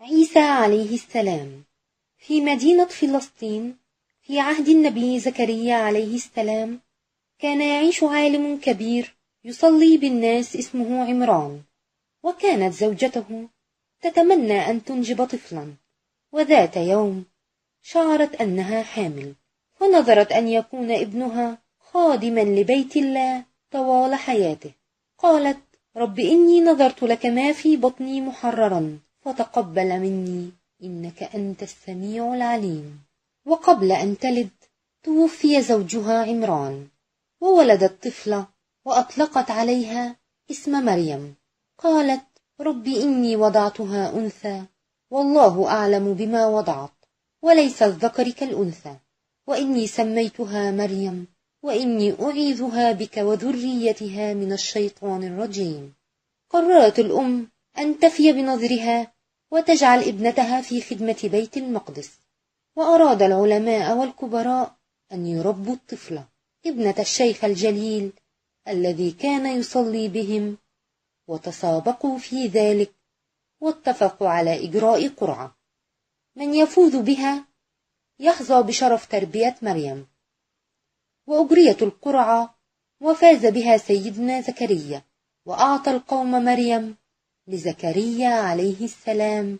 عيسى عليه السلام. في مدينة فلسطين في عهد النبي زكريا عليه السلام كان يعيش عالم كبير يصلي بالناس اسمه عمران، وكانت زوجته تتمنى أن تنجب طفلا، وذات يوم شعرت أنها حامل، فنظرت أن يكون ابنها خادما لبيت الله طوال حياته. قالت: رب إني نظرت لك ما في بطني محررا فتقبل مني إنك أنت السميع العليم. وقبل أن تلد توفي زوجها عمران، وولدت طفلة وأطلقت عليها اسم مريم. قالت: رب إني وضعتها أنثى والله أعلم بما وضعت وليس الذكر كالأنثى، وإني سميتها مريم وإني أعيذها بك وذريتها من الشيطان الرجيم. قررت الأم أن تفي بنظرها وتجعل ابنتها في خدمة بيت المقدس، وأراد العلماء والكبراء أن يربوا الطفلة ابنة الشيخ الجليل الذي كان يصلي بهم، وتسابقوا في ذلك واتفقوا على إجراء قرعة، من يفوز بها يحظى بشرف تربية مريم. وأجريت القرعة وفاز بها سيدنا زكريا، وأعطى القوم مريم لزكريا عليه السلام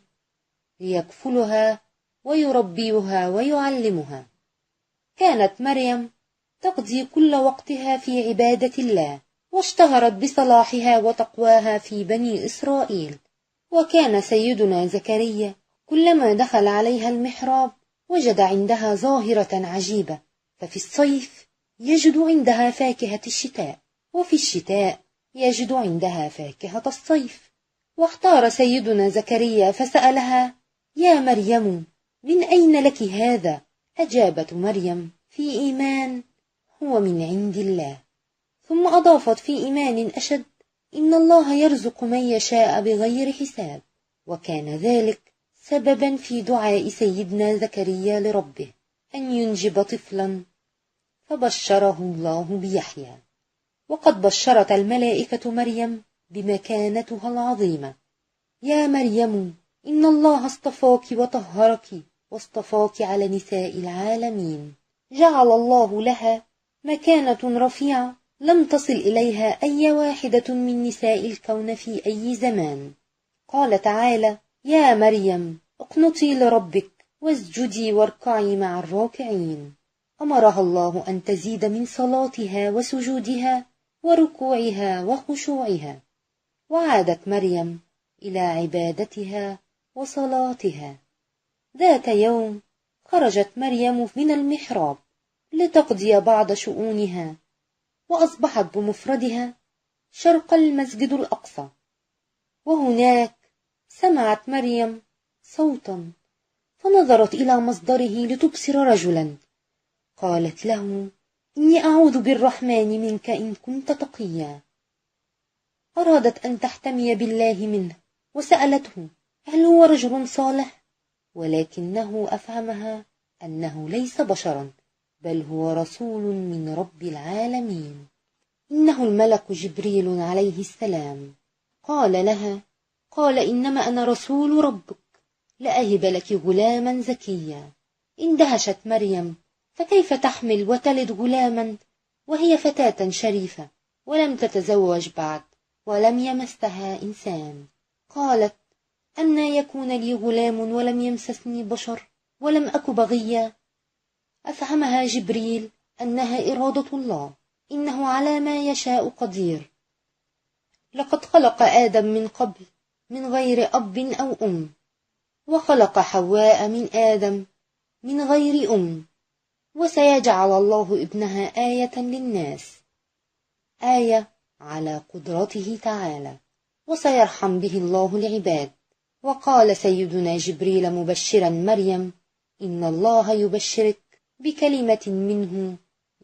ليكفلها ويربيها ويعلمها. كانت مريم تقضي كل وقتها في عبادة الله، واشتهرت بصلاحها وتقواها في بني إسرائيل. وكان سيدنا زكريا كلما دخل عليها المحراب وجد عندها ظاهرة عجيبة، ففي الصيف يجد عندها فاكهة الشتاء، وفي الشتاء يجد عندها فاكهة الصيف. واحتار سيدنا زكريا فسألها: يا مريم، من أين لك هذا؟ أجابت مريم في إيمان: هو من عند الله. ثم أضافت في إيمان أشد: إن الله يرزق من يشاء بغير حساب. وكان ذلك سببا في دعاء سيدنا زكريا لربه أن ينجب طفلا، فبشره الله بيحيى. وقد بشرت الملائكة مريم بمكانتها العظيمة: يا مريم، إن الله اصطفاك وطهرك واصطفاك على نساء العالمين. جعل الله لها مكانة رفيعة لم تصل إليها أي واحدة من نساء الكون في أي زمان. قال تعالى: يا مريم اقنتي لربك واسجدي واركعي مع الراكعين. أمرها الله أن تزيد من صلاتها وسجودها وركوعها وخشوعها، وعادت مريم إلى عبادتها وصلاتها. ذات يوم خرجت مريم من المحراب لتقضي بعض شؤونها، وأصبحت بمفردها شرق المسجد الأقصى، وهناك سمعت مريم صوتا، فنظرت إلى مصدره لتبصر رجلا. قالت له: إني أعوذ بالرحمن منك إن كنت تقيا. أرادت أن تحتمي بالله منه وسألته: هل هو رجل صالح؟ ولكنه أفهمها أنه ليس بشرا، بل هو رسول من رب العالمين، إنه الملك جبريل عليه السلام. قال لها: قال إنما أنا رسول ربك لأهب لك غلاما زكيا. اندهشت مريم: فكيف تحمل وتلد غلاما وهي فتاة شريفة ولم تتزوج بعد ولم يمسها إنسان؟ قالت: أنى يكون لي غلام ولم يمسسني بشر ولم أك بغيا؟ أفهمها جبريل أنها إرادة الله، إنه على ما يشاء قدير. لقد خلق آدم من قبل من غير أب أو أم، وخلق حواء من آدم من غير أم، وسيجعل الله ابنها آية للناس، آية على قدرته تعالى، وسيرحم به الله العباد. وقال سيدنا جبريل مبشرا مريم: إن الله يبشرك بكلمة منه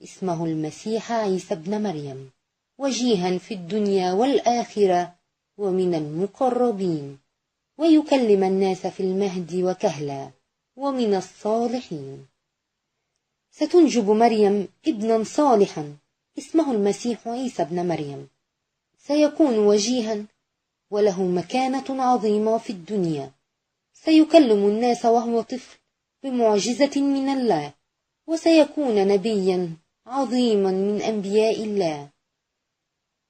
اسمه المسيح عيسى ابن مريم، وجيها في الدنيا والآخرة ومن المقربين، ويكلم الناس في المهد وكهلا ومن الصالحين. ستنجب مريم ابنا صالحا اسمه المسيح عيسى ابن مريم، سيكون وجيها وله مكانة عظيمة في الدنيا، سيكلم الناس وهو طفل بمعجزة من الله، وسيكون نبيا عظيما من أنبياء الله.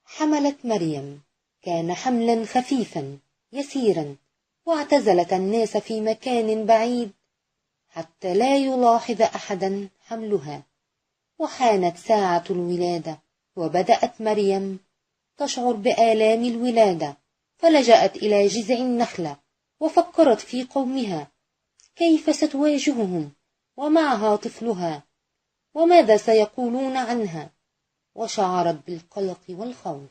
حملت مريم، كان حملا خفيفا يسيرا، واعتزلت الناس في مكان بعيد حتى لا يلاحظ أحدا حملها. وحانت ساعة الولادة، وبدأت مريم تشعر بآلام الولادة، فلجأت إلى جذع النخلة وفكرت في قومها كيف ستواجههم ومعها طفلها، وماذا سيقولون عنها، وشعرت بالقلق والخوف.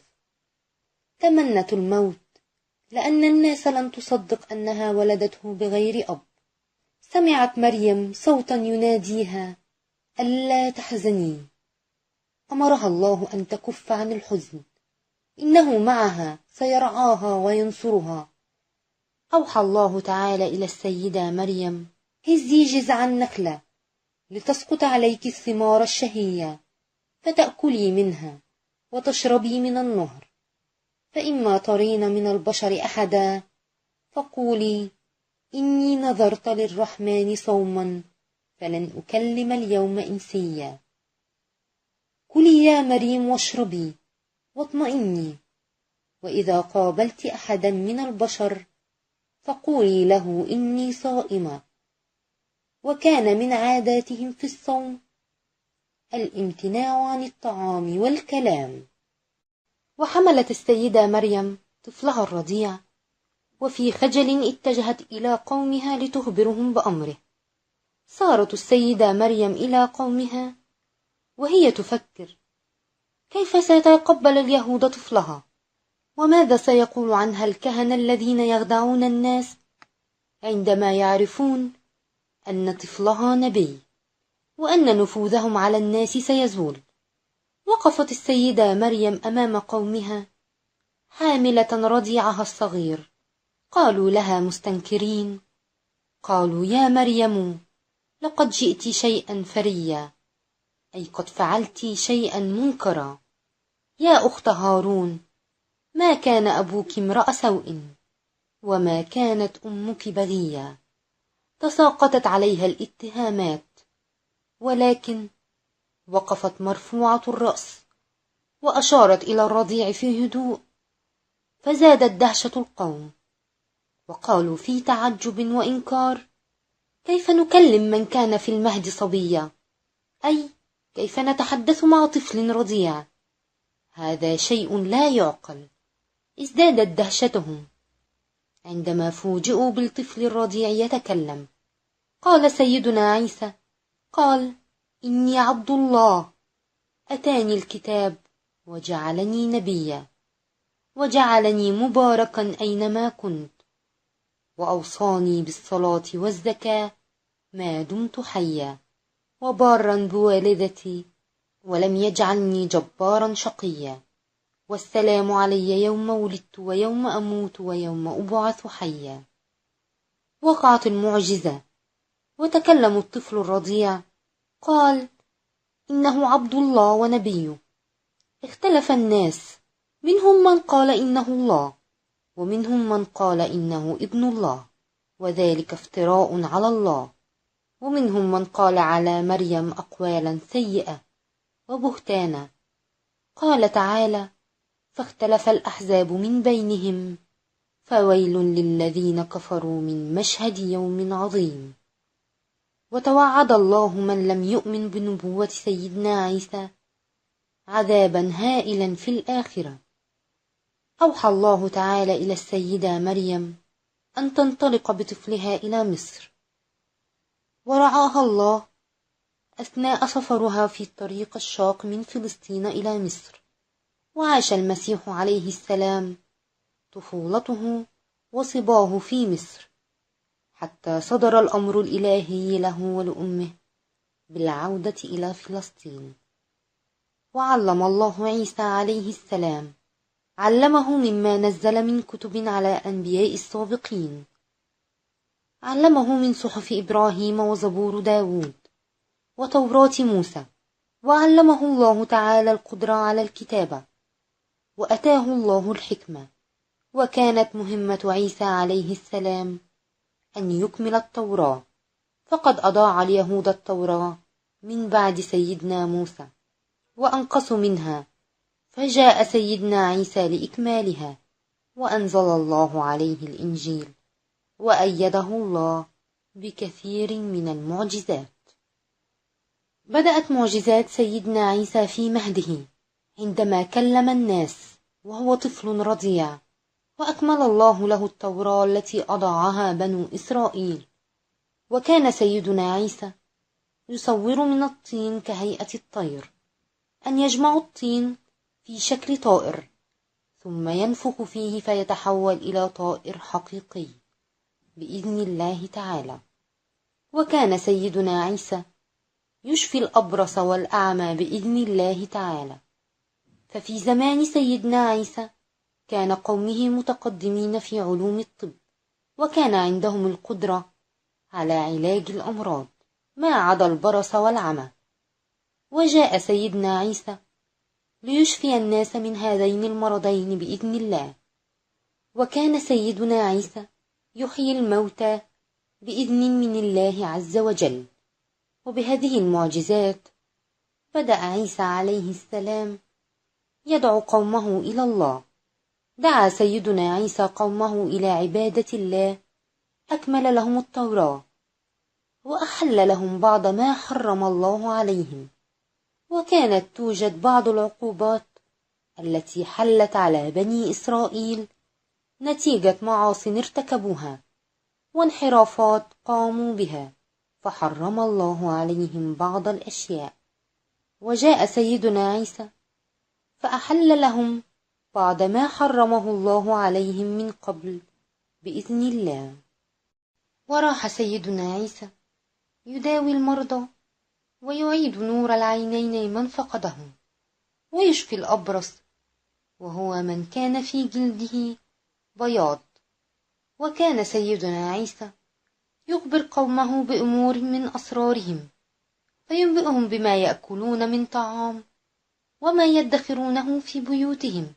تمنت الموت، لأن الناس لن تصدق أنها ولدته بغير أب. سمعت مريم صوتا يناديها: ألا تحزني. أمرها الله أن تكف عن الحزن، إنه معها سيرعاها وينصرها. أوحى الله تعالى إلى السيدة مريم: هزي جذع النخلة لتسقط عليك الثمار الشهية، فتأكلي منها وتشربي من النهر، فإما ترين من البشر أحدا فقولي: إني نذرت للرحمن صوما فلن أكلم اليوم إنسيا. كلي يا مريم واشربي واطمئني، وإذا قابلت أحدا من البشر فقولي له إني صائمة. وكان من عاداتهم في الصوم الامتناع عن الطعام والكلام. وحملت السيدة مريم طفلها الرضيع، وفي خجل اتجهت إلى قومها لتخبرهم بأمره. صارت السيدة مريم إلى قومها وهي تفكر: كيف سيتقبل اليهود طفلها؟ وماذا سيقول عنها الكهنة الذين يخدعون الناس عندما يعرفون أن طفلها نبي، وأن نفوذهم على الناس سيزول؟ وقفت السيدة مريم أمام قومها حاملة رضيعها الصغير. قالوا لها مستنكرين: قالوا يا مريم، لقد جئت شيئا فريا، أي قد فعلت شيئا منكرا. يا أخت هارون، ما كان أبوك امرأ سوء، وما كانت أمك بغيا. تساقطت عليها الاتهامات، ولكن وقفت مرفوعة الرأس وأشارت إلى الرضيع في هدوء، فزادت دهشة القوم، وقالوا في تعجب وإنكار: كيف نكلم من كان في المهد صبيا؟ أي كيف نتحدث مع طفل رضيع؟ هذا شيء لا يعقل. ازدادت دهشتهم عندما فوجئوا بالطفل الرضيع يتكلم. قال سيدنا عيسى: قال: إني عبد الله، أتاني الكتاب وجعلني نبيا، وجعلني مباركا أينما كنت، وأوصاني بالصلاة والزكاة ما دمت حيا، وبارا بوالدتي، ولم يجعلني جبارا شقيا، والسلام علي يوم ولدت ويوم أموت ويوم أبعث حيا. وقعت المعجزة، وتكلم الطفل الرضيع. قال: إنه عبد الله ونبيه. اختلف الناس، منهم من قال إنه الله، ومنهم من قال إنه ابن الله، وذلك افتراء على الله، ومنهم من قال على مريم أقوالا سيئة وبهتانا. قال تعالى: فاختلف الأحزاب من بينهم، فويل للذين كفروا من مشهد يوم عظيم. وتوعد الله من لم يؤمن بنبوة سيدنا عيسى عذابا هائلا في الآخرة. أوحى الله تعالى إلى السيدة مريم أن تنطلق بطفلها إلى مصر، ورعاها الله أثناء سفرها في الطريق الشاق من فلسطين إلى مصر. وعاش المسيح عليه السلام طفولته وصباه في مصر، حتى صدر الأمر الإلهي له ولأمه بالعودة إلى فلسطين. وعلم الله عيسى عليه السلام، علمه مما نزل من كتب على أنبياء السابقين. علمه من صحف إبراهيم وزبور داود وتوراة موسى، وعلمه الله تعالى القدرة على الكتابة، وأتاه الله الحكمة. وكانت مهمة عيسى عليه السلام أن يكمل التوراة، فقد أضاع اليهود التوراة من بعد سيدنا موسى وأنقصوا منها، فجاء سيدنا عيسى لإكمالها، وأنزل الله عليه الإنجيل، وأيده الله بكثير من المعجزات. بدأت معجزات سيدنا عيسى في مهده عندما كلم الناس وهو طفل رضيع، وأكمل الله له التوراة التي أضاعها بنو إسرائيل. وكان سيدنا عيسى يصور من الطين كهيئة الطير، أن يجمع الطين في شكل طائر ثم ينفخ فيه فيتحول إلى طائر حقيقي بإذن الله تعالى. وكان سيدنا عيسى يشفي الأبرص والأعمى بإذن الله تعالى. ففي زمان سيدنا عيسى كان قومه متقدمين في علوم الطب، وكان عندهم القدرة على علاج الأمراض ما عدا البرص والعمى. وجاء سيدنا عيسى ليشفي الناس من هذين المرضين بإذن الله. وكان سيدنا عيسى يحيي الموتى بإذن من الله عز وجل. وبهذه المعجزات بدأ عيسى عليه السلام يدعو قومه إلى الله. دعا سيدنا عيسى قومه إلى عبادة الله، أكمل لهم التوراة، وأحل لهم بعض ما حرم الله عليهم. وكانت توجد بعض العقوبات التي حلت على بني إسرائيل نتيجة معاصٍ ارتكبوها وانحرافات قاموا بها، فحرم الله عليهم بعض الأشياء. وجاء سيدنا عيسى فأحل لهم بعد ما حرمه الله عليهم من قبل بإذن الله. وراح سيدنا عيسى يداوي المرضى ويعيد نور العينين من فقده، ويشفي الأبرص وهو من كان في جلده بياض. وكان سيدنا عيسى يخبر قومه بأمور من أسرارهم، فينبئهم بما يأكلون من طعام وما يدخرونه في بيوتهم.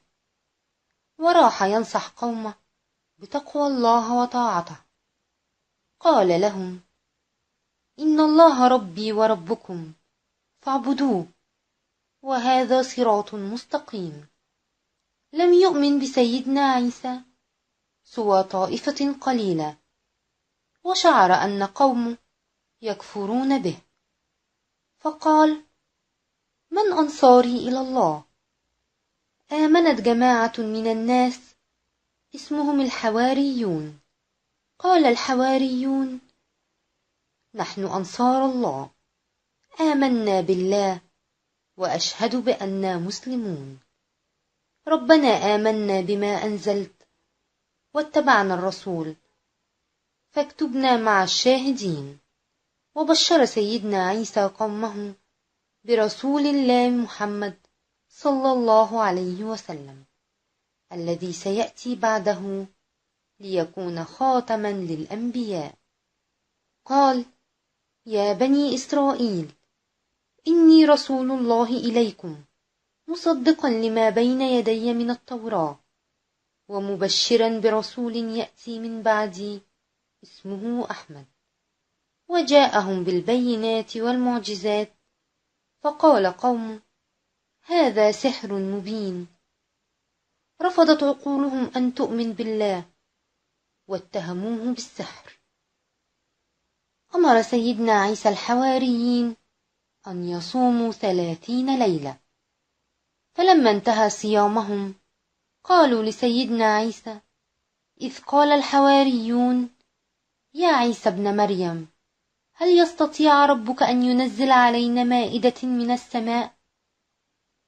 وراح ينصح قومه بتقوى الله وطاعته. قال لهم: إن الله ربي وربكم فاعبدوه، وهذا صراط مستقيم. لم يؤمن بسيدنا عيسى سوى طائفة قليلة، وشعر أن قومه يكفرون به، فقال: من أنصاري إلى الله؟ آمنت جماعة من الناس اسمهم الحواريون. قال الحواريون: نحن أنصار الله، آمنا بالله وأشهد بأننا مسلمون. ربنا آمنا بما أنزلت واتبعنا الرسول فاكتبنا مع الشاهدين. وبشر سيدنا عيسى قومه برسول الله محمد صلى الله عليه وسلم الذي سيأتي بعده ليكون خاتما للأنبياء. قال: يا بني إسرائيل، إني رسول الله إليكم مصدقا لما بين يدي من التوراة، ومبشرا برسول يأتي من بعدي اسمه أحمد. وجاءهم بالبينات والمعجزات، فقال قوم: هذا سحر مبين. رفضت عقولهم أن تؤمن بالله واتهموه بالسحر. أمر سيدنا عيسى الحواريين أن يصوموا 30 ليلة، فلما انتهى صيامهم قالوا لسيدنا عيسى إذ قال الحواريون: يا عيسى ابن مريم، هل يستطيع ربك أن ينزل علينا مائدة من السماء؟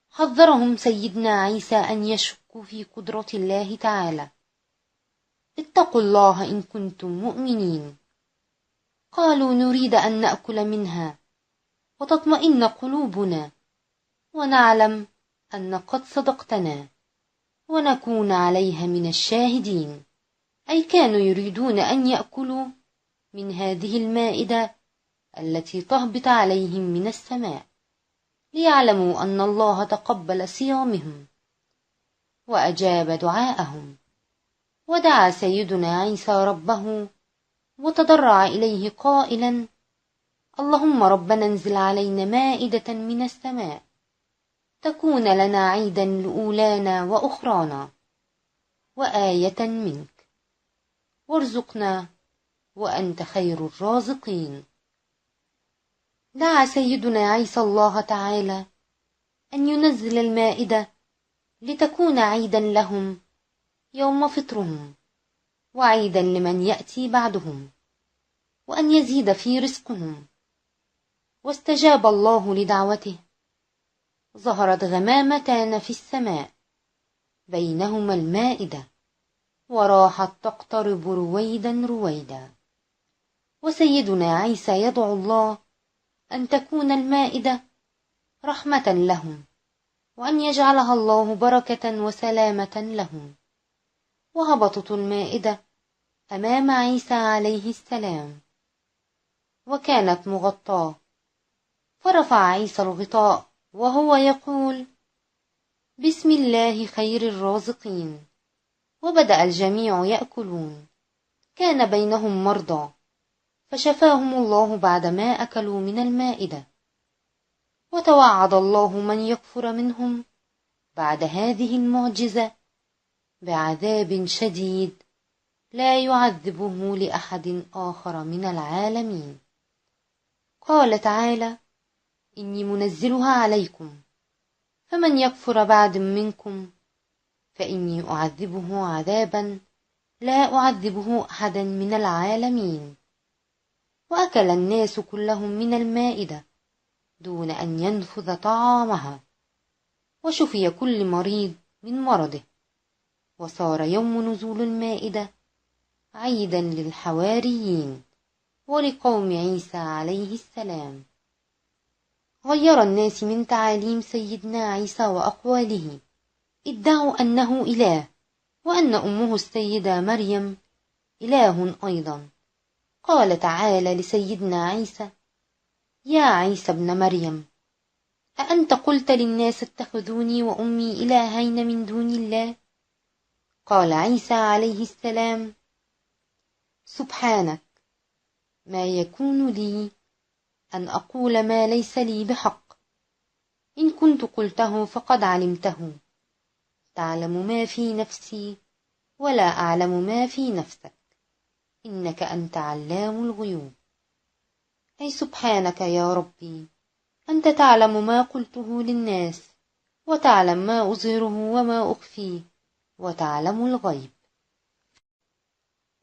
حذرهم سيدنا عيسى أن يشكوا في قدرة الله تعالى. اتقوا الله إن كنتم مؤمنين. قالوا: نريد أن نأكل منها وتطمئن قلوبنا ونعلم أن قد صدقتنا ونكون عليها من الشاهدين. أي كانوا يريدون أن يأكلوا من هذه المائدة التي تهبط عليهم من السماء، ليعلموا أن الله تقبل صيامهم وأجاب دعاءهم. ودعا سيدنا عيسى ربه وتضرع إليه قائلا: اللهم ربنا انزل علينا مائدة من السماء تكون لنا عيدا لأولانا وأخرانا وآية منك، وارزقنا وأنت خير الرازقين. دعا سيدنا عيسى الله تعالى أن ينزل المائدة لتكون عيدا لهم يوم فطرهم، وعيدا لمن يأتي بعدهم، وأن يزيد في رزقهم. واستجاب الله لدعوته. ظهرت غمامتان في السماء بينهما المائدة، وراحت تقترب رويدا رويدا. وسيدنا عيسى يدعو الله أن تكون المائدة رحمة لهم، وأن يجعلها الله بركة وسلامة لهم. وهبطت المائدة أمام عيسى عليه السلام، وكانت مغطاة، فرفع عيسى الغطاء وهو يقول: بسم الله خير الرازقين. وبدأ الجميع يأكلون. كان بينهم مرضى، فشفاهم الله بعدما أكلوا من المائدة. وتوعد الله من يكفر منهم بعد هذه المعجزة بعذاب شديد لا يعذبه لأحد آخر من العالمين. قال تعالى: إني منزلها عليكم، فمن يكفر بعد منكم فإني أعذبه عذابا لا أعذبه أحدا من العالمين. وأكل الناس كلهم من المائدة دون أن ينفذ طعامها، وشفي كل مريض من مرضه. وصار يوم نزول المائدة عيدا للحواريين ولقوم عيسى عليه السلام. غير الناس من تعاليم سيدنا عيسى وأقواله. ادعوا أنه إله، وأن أمه السيدة مريم إله أيضا. قال تعالى لسيدنا عيسى: يا عيسى ابن مريم، أأنت قلت للناس اتخذوني وأمي إلهين من دون الله؟ قال عيسى عليه السلام: سبحانك، ما يكون لي أن أقول ما ليس لي بحق. إن كنت قلته فقد علمته، تعلم ما في نفسي ولا أعلم ما في نفسك، إنك أنت علام الغيوب. أي سبحانك يا ربي، أنت تعلم ما قلته للناس، وتعلم ما أظهره وما أخفيه، وتعلم الغيب.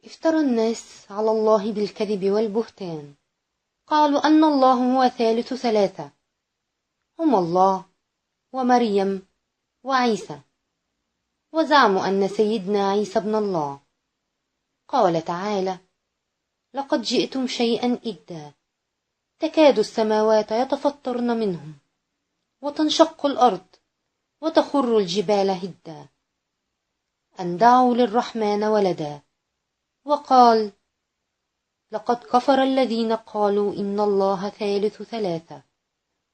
افترى الناس على الله بالكذب والبهتان. قالوا أن الله هو ثالث ثلاثة، هم الله ومريم وعيسى، وزعموا أن سيدنا عيسى ابن الله. قال تعالى: لقد جئتم شيئا إدا، تكاد السماوات يتفطرن منه، وتنشق الأرض، وتخر الجبال هدا، أن دعوا للرحمن ولدا. وقال: لقد كفر الذين قالوا إن الله ثالث ثلاثة،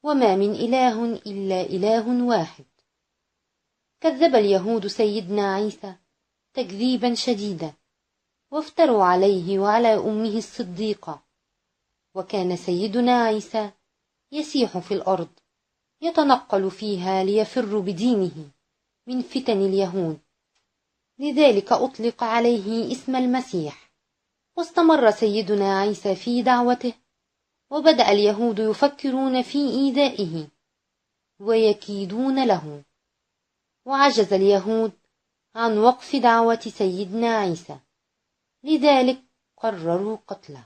وما من إله إلا إله واحد. كذب اليهود سيدنا عيسى تكذيبا شديدا، وافتروا عليه وعلى أمه الصديقة. وكان سيدنا عيسى يسيح في الأرض، يتنقل فيها ليفر بدينه من فتن اليهود، لذلك أطلق عليه اسم المسيح. واستمر سيدنا عيسى في دعوته، وبدأ اليهود يفكرون في إيذائه ويكيدون له، وعجز اليهود عن وقف دعوة سيدنا عيسى، لذلك قرروا قتله.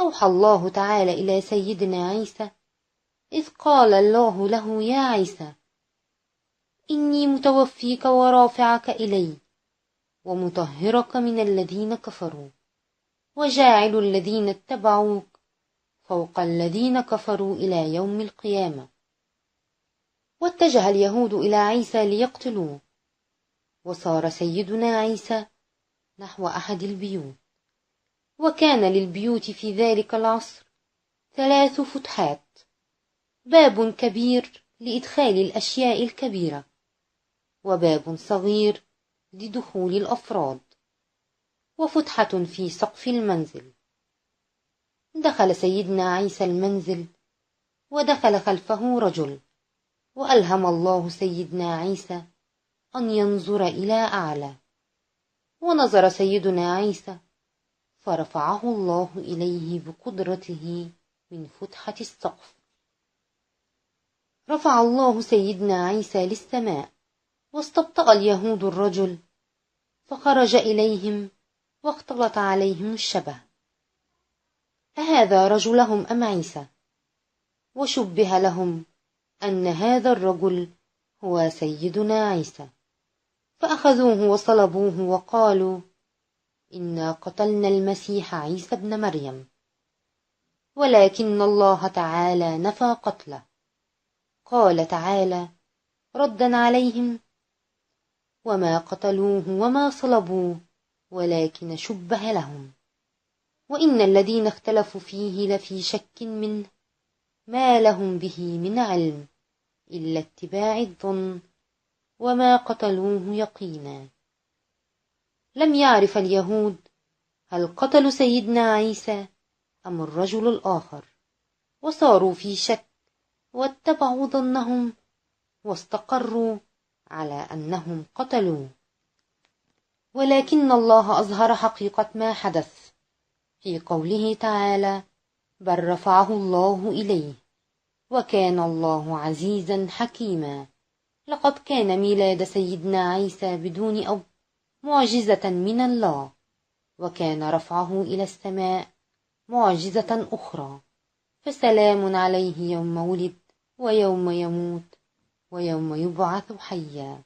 أوحى الله تعالى إلى سيدنا عيسى إذ قال الله له: يا عيسى، إني متوفيك ورافعك إلي، ومطهرك من الذين كفروا، وجاعل الذين اتبعوك فوق الذين كفروا إلى يوم القيامة. واتجه اليهود إلى عيسى ليقتلوه، وصار سيدنا عيسى نحو أحد البيوت. وكان للبيوت في ذلك العصر 3 فتحات: باب كبير لإدخال الأشياء الكبيرة، وباب صغير لدخول الأفراد. وفتحة في سقف المنزل. دخل سيدنا عيسى المنزل، ودخل خلفه رجل، وألهم الله سيدنا عيسى أن ينظر إلى أعلى، ونظر سيدنا عيسى فرفعه الله إليه بقدرته من فتحة السقف. رفع الله سيدنا عيسى للسماء، واستبطأ اليهود الرجل، فخرج إليهم واختلط عليهم الشبه. أهذا رجلهم أم عيسى؟ وشبه لهم أن هذا الرجل هو سيدنا عيسى، فأخذوه وصلبوه وقالوا: إنا قتلنا المسيح عيسى ابن مريم. ولكن الله تعالى نفى قتله، قال تعالى ردا عليهم: وما قتلوه وما صلبوه ولكن شبه لهم، وإن الذين اختلفوا فيه لفي شك منه، ما لهم به من علم إلا اتباع الظن، وما قتلوه يقينا. لم يعرف اليهود هل قتلوا سيدنا عيسى أم الرجل الآخر، وصاروا في شك، واتبعوا ظنهم، واستقروا على أنهم قتلوه. ولكن الله أظهر حقيقة ما حدث في قوله تعالى: بل رفعه الله إليه، وكان الله عزيزا حكيما. لقد كان ميلاد سيدنا عيسى بدون أب معجزة من الله، وكان رفعه إلى السماء معجزة أخرى. فسلام عليه يوم ولد، ويوم يموت، ويوم يبعث حيا.